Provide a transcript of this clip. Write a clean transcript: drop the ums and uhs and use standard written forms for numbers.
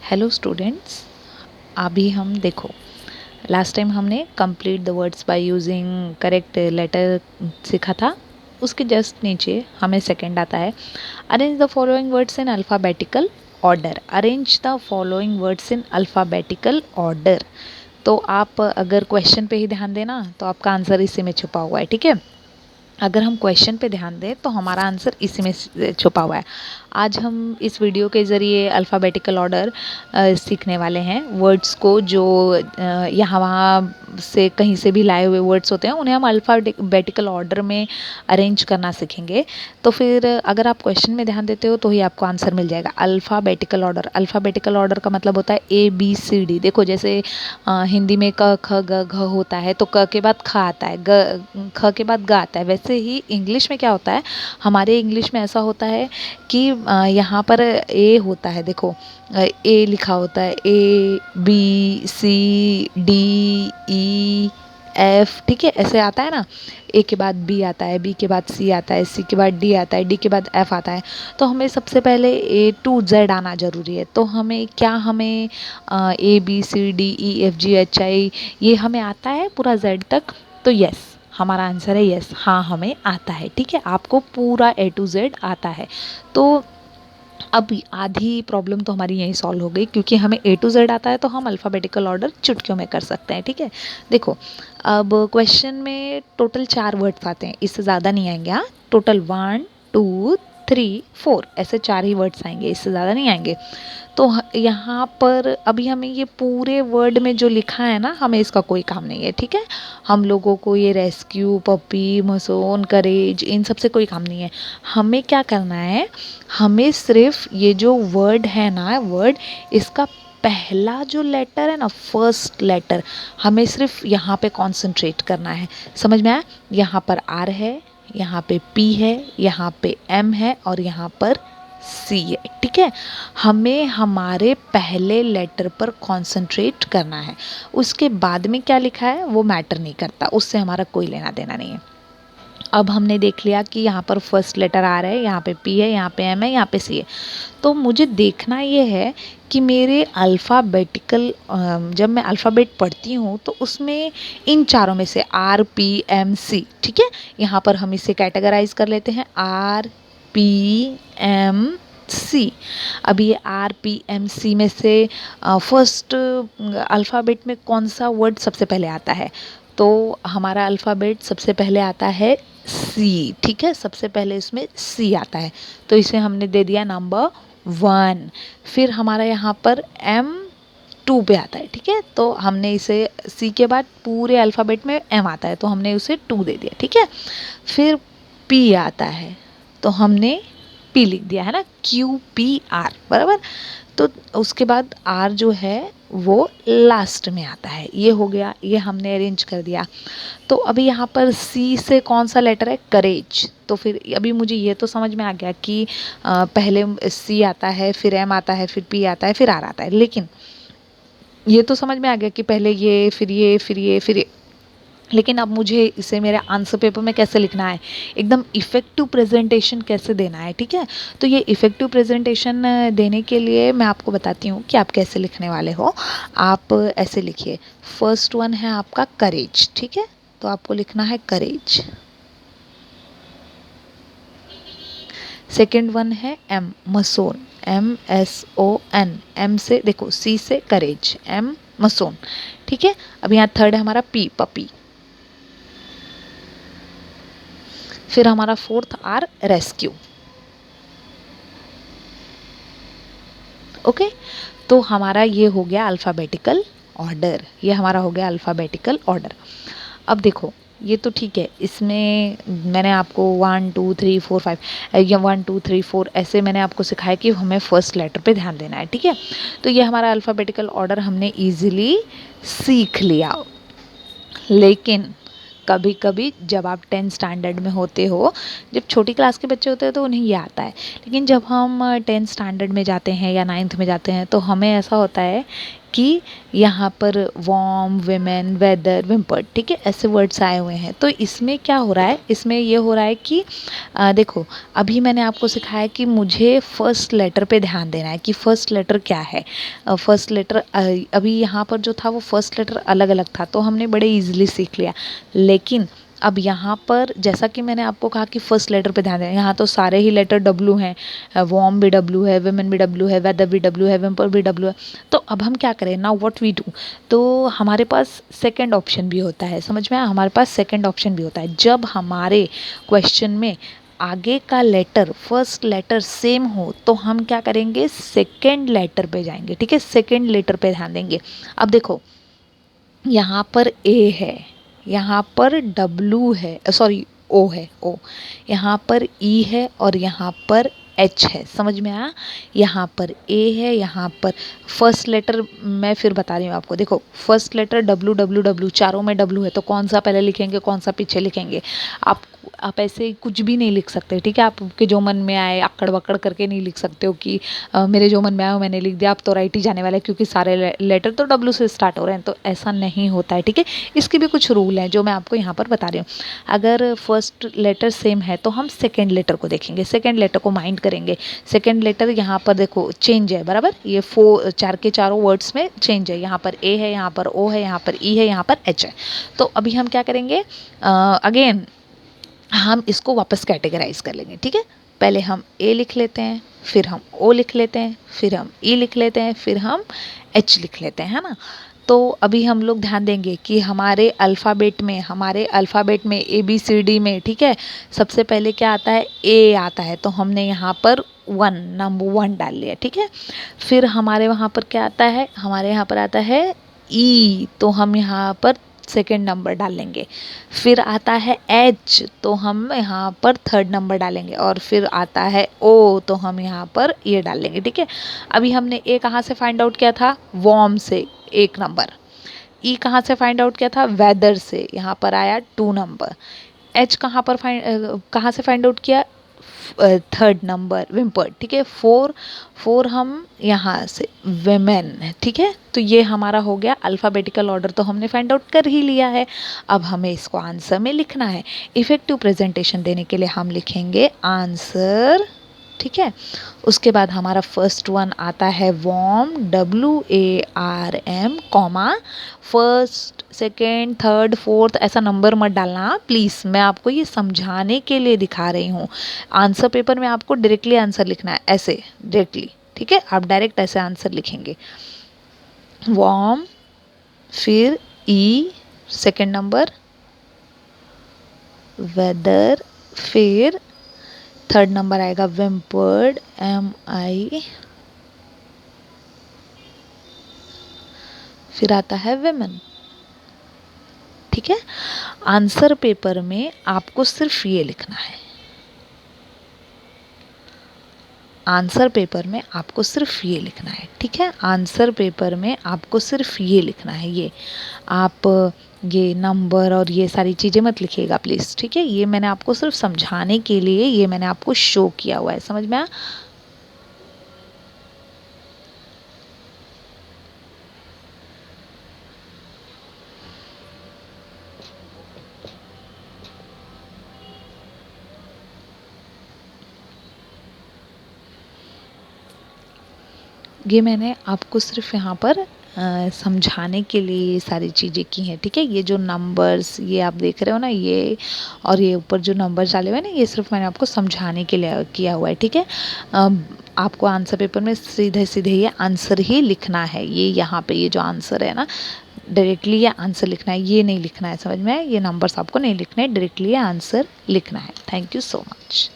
Hello students, अभी हम देखो लास्ट टाइम हमने complete the words by using correct letter सीखा था। उसके जस्ट नीचे हमें सेकंड आता है, arrange the following words in alphabetical order. Arrange the following words in alphabetical order. तो आप अगर क्वेश्चन पे ही ध्यान देना तो आपका आंसर इसी में छुपा हुआ है, ठीक है। अगर हम क्वेश्चन पे ध्यान दें तो हमारा आंसर इसी में छुपा हुआ है। आज हम इस वीडियो के ज़रिए अल्फ़ाबेटिकल ऑर्डर सीखने वाले हैं। वर्ड्स को जो यहाँ वहाँ से कहीं से भी लाए हुए वर्ड्स होते हैं उन्हें हम अल्फ़ाबेटिकल ऑर्डर में अरेंज करना सीखेंगे। तो फिर अगर आप क्वेश्चन में ध्यान देते हो तो ही आपको आंसर मिल जाएगा। अल्फ़ाबेटिकल ऑर्डर, अल्फ़ाबेटिकल ऑर्डर का मतलब होता है ABCD। देखो जैसे हिंदी में क ख ग घ होता है तो क के बाद ख आता है, ख के बाद ग आता है। वैसे ही इंग्लिश में क्या होता है, हमारे इंग्लिश में ऐसा होता है कि यहाँ पर ए होता है। देखो ए लिखा होता है, ABCDE F, ठीक है, ऐसे आता है ना। ए के बाद बी आता है, बी के बाद सी आता है, सी के बाद डी आता है, डी के बाद एफ आता है। तो हमें सबसे पहले A to Z आना ज़रूरी है। तो हमें ABCDEFGHI ये हमें आता है पूरा Z तक। तो यस, हमारा आंसर है यस, हाँ हमें आता है, ठीक है। आपको पूरा A to Z आता है। तो अब आधी प्रॉब्लम तो हमारी यहीं सॉल्व हो गई, क्योंकि हमें A to Z आता है तो हम अल्फ़ाबेटिकल ऑर्डर चुटकियों में कर सकते हैं, ठीक है। देखो अब क्वेश्चन में टोटल 4 वर्ड्स आते हैं, इससे ज़्यादा नहीं आएंगे। हाँ, टोटल 1 2 3 4 ऐसे 4 ही वर्ड्स आएंगे, इससे ज़्यादा नहीं आएंगे। तो यहाँ पर अभी हमें ये पूरे वर्ड में जो लिखा है ना, हमें इसका कोई काम नहीं है, ठीक है। हम लोगों को ये रेस्क्यू, पपी, मसोन, करेज, इन सब से कोई काम नहीं है। हमें क्या करना है, हमें सिर्फ ये जो वर्ड है ना, वर्ड, इसका पहला जो लेटर है ना, फर्स्ट लेटर, हमें सिर्फ यहाँ पे कॉन्सेंट्रेट करना है। समझ में आया? यहाँ पर R है, यहाँ पे P है, यहाँ पे M है और यहाँ पर C है, ठीक है। हमें हमारे पहले लेटर पर कॉन्सेंट्रेट करना है। उसके बाद में क्या लिखा है वो मैटर नहीं करता, उससे हमारा कोई लेना देना नहीं है। अब हमने देख लिया कि यहाँ पर फर्स्ट लेटर आ रहा है, यहाँ पे P है, यहाँ पे M है, यहाँ पे C है। तो मुझे देखना ये है कि मेरे अल्फ़ाबेटिकल जब मैं अल्फ़ाबेट पढ़ती हूँ तो उसमें इन चारों में से RPMC, ठीक है। यहाँ पर हम इसे कैटेगराइज कर लेते हैं, RPMC। अब ये RPMC में से फर्स्ट अल्फ़ाबेट में कौन सा वर्ड सबसे पहले आता है? तो हमारा अल्फ़ाबेट सबसे पहले आता है C, ठीक है। सबसे पहले इसमें C आता है, तो इसे हमने दे दिया नंबर 1। फिर हमारा यहाँ पर M2 पे आता है, ठीक है। तो हमने इसे C के बाद पूरे अल्फ़ाबेट में M आता है तो हमने उसे 2 दे दिया, ठीक है। फिर P आता है तो हमने P लिख दिया है ना, QPR, बराबर। तो उसके बाद R जो है वो लास्ट में आता है। ये हो गया, ये हमने अरेंज कर दिया। तो अभी यहाँ पर C से कौन सा लेटर है? करेज। तो फिर अभी मुझे ये तो समझ में आ गया कि पहले C आता है, फिर M आता है, फिर P आता है, फिर R आता है। लेकिन ये तो समझ में आ गया कि पहले ये, फिर ये, फिर ये, फिर ये। लेकिन अब मुझे इसे मेरे आंसर पेपर में कैसे लिखना है, एकदम इफ़ेक्टिव प्रेजेंटेशन कैसे देना है, ठीक है। तो ये इफ़ेक्टिव प्रेजेंटेशन देने के लिए मैं आपको बताती हूँ कि आप कैसे लिखने वाले हो। आप ऐसे लिखिए, फर्स्ट वन है आपका करेज, ठीक है। तो आपको लिखना है करेज। सेकेंड वन है M, मसोन, MSON। M से देखो, C से करेज, M मसोन, ठीक है। अब यहाँ थर्ड है हमारा P, पपी। फिर हमारा फोर्थ R, रेस्क्यू। ओके, तो हमारा ये हो गया अल्फ़ाबेटिकल ऑर्डर, ये हमारा हो गया अल्फ़ाबेटिकल ऑर्डर। अब देखो ये तो ठीक है, इसमें मैंने आपको 1 2 3 4 5 या 1 2 3 4 ऐसे मैंने आपको सिखाया कि हमें फर्स्ट लेटर पे ध्यान देना है, ठीक है। तो ये हमारा अल्फ़ाबेटिकल ऑर्डर हमने ईजिली सीख लिया। लेकिन कभी कभी जब आप 10th स्टैंडर्ड में होते हो, जब छोटी क्लास के बच्चे होते हैं तो उन्हें ये आता है। लेकिन जब हम 10th स्टैंडर्ड में जाते हैं या 9th में जाते हैं तो हमें ऐसा होता है कि यहाँ पर वॉर्म, विमेन, वेदर, विम्पर्ड, ठीक है, ऐसे वर्ड्स आए हुए हैं। तो इसमें क्या हो रहा है, इसमें ये हो रहा है कि देखो अभी मैंने आपको सिखाया कि मुझे फर्स्ट लेटर पे ध्यान देना है कि फर्स्ट लेटर क्या है। फर्स्ट लेटर अभी यहाँ पर जो था वो फर्स्ट लेटर अलग अलग था, तो हमने बड़े ईजिली सीख लिया। लेकिन अब यहाँ पर जैसा कि मैंने आपको कहा कि फर्स्ट लेटर पे ध्यान दें, यहाँ तो सारे ही लेटर डब्लू हैं, वॉर्म भी डब्लू है, विमेन भी डब्लू है, वेदर भी डब्लू है, विम्पर भी डब्लू है। तो अब हम क्या करें, नाउ व्हाट वी डू। तो हमारे पास सेकंड ऑप्शन भी होता है, समझ में आया, हमारे पास सेकंड ऑप्शन भी होता है। जब हमारे क्वेश्चन में आगे का लेटर फर्स्ट लेटर सेम हो तो हम क्या करेंगे, सेकंड लेटर पे जाएंगे, ठीक है, सेकंड लेटर पे ध्यान देंगे। अब देखो यहाँ पर ए है, यहाँ पर डब्लू है, सॉरी ओ है, ओ, यहाँ पर ई है और यहाँ पर एच है, समझ में आया। यहाँ पर ए है, यहाँ पर फर्स्ट लेटर मैं फिर बता रही हूँ आपको। देखो first letter W W W, चारों में डब्लू है, तो कौन सा पहले लिखेंगे कौन सा पीछे लिखेंगे। आप ऐसे कुछ भी नहीं लिख सकते, ठीक है, आपके जो मन में आए अक्कड़ बक्कड़ करके नहीं लिख सकते हो कि मेरे जो मन में आया वो मैंने लिख दिया, आप तो राइट ही जाने वाला है क्योंकि सारे लेटर तो डब्लू से स्टार्ट हो रहे हैं। तो ऐसा नहीं होता है, ठीक है, इसके भी कुछ रूल हैं जो मैं आपको यहाँ पर बता रही हूँ। अगर फर्स्ट लेटर सेम है तो हम सेकेंड लेटर को देखेंगे, सेकेंड लेटर को माइंड करेंगे। सेकेंड लेटर यहाँ पर देखो चेंज है, बराबर, ये चार के चारों वर्ड्स में चेंज है। यहाँ पर ए है, यहाँ पर ओ है, यहाँ पर ई है, यहाँ पर एच है। तो अभी हम क्या करेंगे, अगेन हम इसको वापस कैटेगराइज कर लेंगे, ठीक है। पहले हम ए लिख लेते हैं, फिर हम ओ लिख लेते हैं, फिर हम ई लिख लेते हैं, फिर हम एच लिख लेते हैं, है ना। तो अभी हम लोग ध्यान देंगे कि हमारे अल्फ़ाबेट में ए बी सी डी में, ठीक है, सबसे पहले क्या आता है, ए आता है, तो हमने यहाँ पर नंबर 1 डाल लिया, ठीक है। फिर हमारे वहाँ पर क्या आता है, हमारे यहाँ पर आता है ई, तो हम यहाँ पर सेकेंड नंबर डालेंगे। फिर आता है एच, तो हम यहाँ पर थर्ड नंबर डालेंगे। और फिर आता है ओ, तो हम यहाँ पर ये डाल लेंगे, ठीक है। अभी हमने ए कहाँ से फाइंड आउट किया था, वॉर्म से 1 नंबर। ई कहाँ से फाइंड आउट किया था, वेदर से, यहाँ पर आया 2 नंबर। एच कहाँ से फाइंड आउट किया, थर्ड नंबर, विम्पर्ड, ठीक है। फोर हम यहाँ से वेमेन, ठीक है। तो ये हमारा हो गया अल्फ़ाबेटिकल ऑर्डर, तो हमने फाइंड आउट कर ही लिया है। अब हमें इसको आंसर में लिखना है। इफ़ेक्टिव प्रेजेंटेशन देने के लिए हम लिखेंगे आंसर, ठीक है। उसके बाद हमारा फर्स्ट वन आता है warm, WARM, comma, first, second, third, fourth, ऐसा नंबर मत डालना प्लीज़, मैं आपको ये समझाने के लिए दिखा रही हूँ। आंसर पेपर में आपको डायरेक्टली आंसर लिखना है, ऐसे डायरेक्टली, ठीक है, आप डायरेक्ट ऐसे आंसर लिखेंगे। वॉर्म, फिर ई, सेकेंड नंबर, वेदर, फिर थर्ड नंबर आएगा विम्पर्ड, MI, फिर आता है विमेन, ठीक है। आंसर पेपर में आपको सिर्फ ये लिखना है, आंसर पेपर में आपको सिर्फ ये लिखना है, ठीक है। आंसर पेपर में आपको सिर्फ ये लिखना है, ये आप ये नंबर और ये सारी चीज़ें मत लिखिएगा प्लीज़, ठीक है। ये मैंने आपको सिर्फ समझाने के लिए ये मैंने आपको शो किया हुआ है, समझ में आया। ये मैंने आपको सिर्फ यहाँ पर समझाने के लिए ये सारी चीज़ें की हैं, ठीक है। ये जो नंबर्स ये आप देख रहे हो ना, ये और ये ऊपर जो नंबर्स डाले हुए हैं ना, ये सिर्फ मैंने आपको समझाने के लिए किया हुआ है, ठीक है। आपको आंसर पेपर में सीधे सीधे ये आंसर ही लिखना है। ये यहाँ पे ये जो आंसर है ना, डायरेक्टली ये आंसर लिखना है, ये नहीं लिखना है, समझ में आया। ये नंबर्स आपको नहीं लिखने हैं, डायरेक्टली ये आंसर लिखना है। Thank you so much.